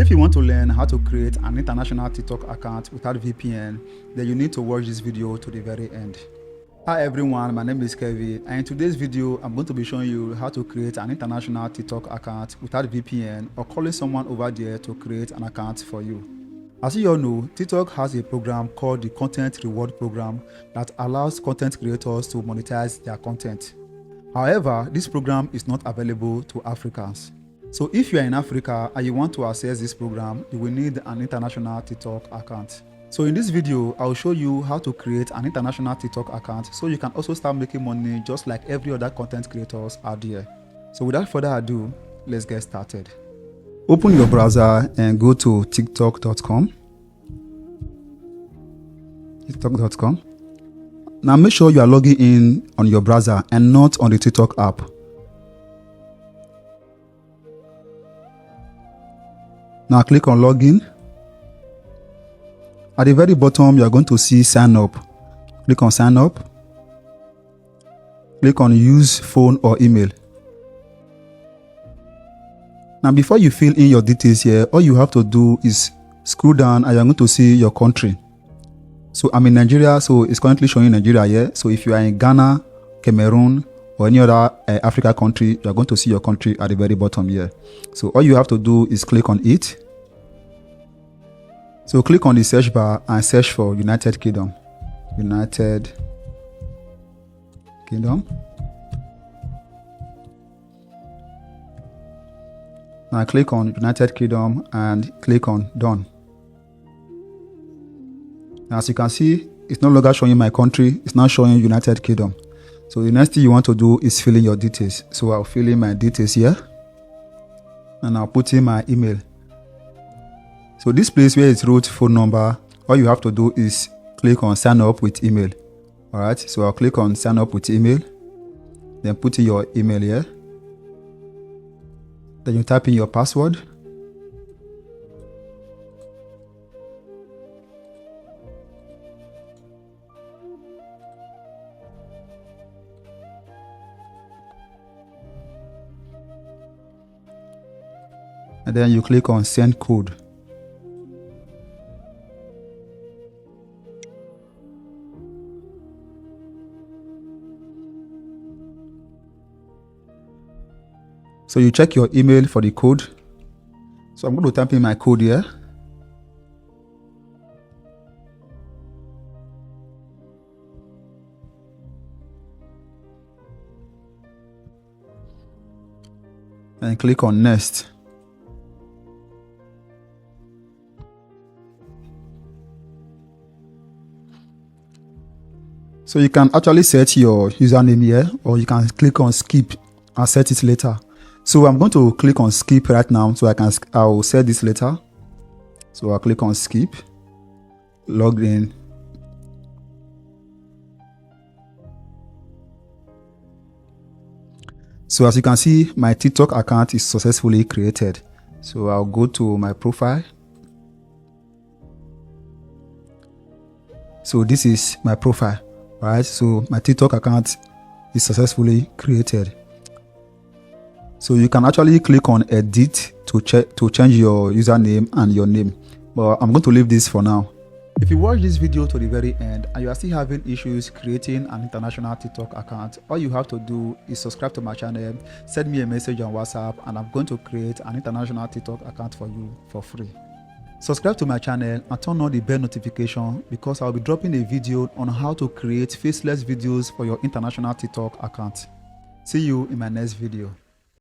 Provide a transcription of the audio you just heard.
If you want to learn how to create an international TikTok account without VPN, then you need to watch this video to the very end. Hi everyone, my name is Kevin, and in today's video, I'm going to be showing you how to create an international TikTok account without VPN or calling someone over there to create an account for you. As you all know, TikTok has a program called the Content Reward Program that allows content creators to monetize their content. However, this program is not available to Africans. So if you are in Africa and you want to access this program, you will need an international TikTok account. So in this video, I'll show you how to create an international TikTok account so you can also start making money just like every other content creators out there. So without further ado, let's get started. Open your browser and go to tiktok.com. tiktok.com. Now make sure you are logging in on your browser and not on the TikTok app. Now click on login. At the very bottom, you are going to see sign up. Click on sign up. Click on use phone or email. Now before you fill in your details here, all you have to do is scroll down and you're going to see your country. So I'm in Nigeria, so it's currently showing Nigeria here. So if you are in Ghana, Cameroon, or any other Africa country, you're going to see your country at the very bottom here. So all you have to do is click on it. So click on the search bar and search for United Kingdom. United Kingdom. Now click on United Kingdom and click on done. As you can see, it's no longer showing my country, it's now showing United Kingdom. So the next thing you want to do is fill in your details. So I'll fill in my details here and I'll put in my email. So this place where it wrote phone number, all you have to do is click on sign up with email. Alright, so I'll click on sign up with email, then put in your email here. Then you type in your password. And then you click on send code. So you check your email for the code. So I'm going to type in my code here. And click on next. So you can actually set your username here, or you can click on skip and set it later. So I'm going to click on skip right now, so I'll set this later. So I'll click on skip, log in. So as you can see, my TikTok account is successfully created. So I'll go to my profile. So this is my profile, right? So my TikTok account is successfully created. So you can actually click on edit to change your username and your name. But I'm going to leave this for now. If you watch this video to the very end and you are still having issues creating an international TikTok account, all you have to do is subscribe to my channel, send me a message on WhatsApp, and I'm going to create an international TikTok account for you for free. Subscribe to my channel and turn on the bell notification because I'll be dropping a video on how to create faceless videos for your international TikTok account. See you in my next video.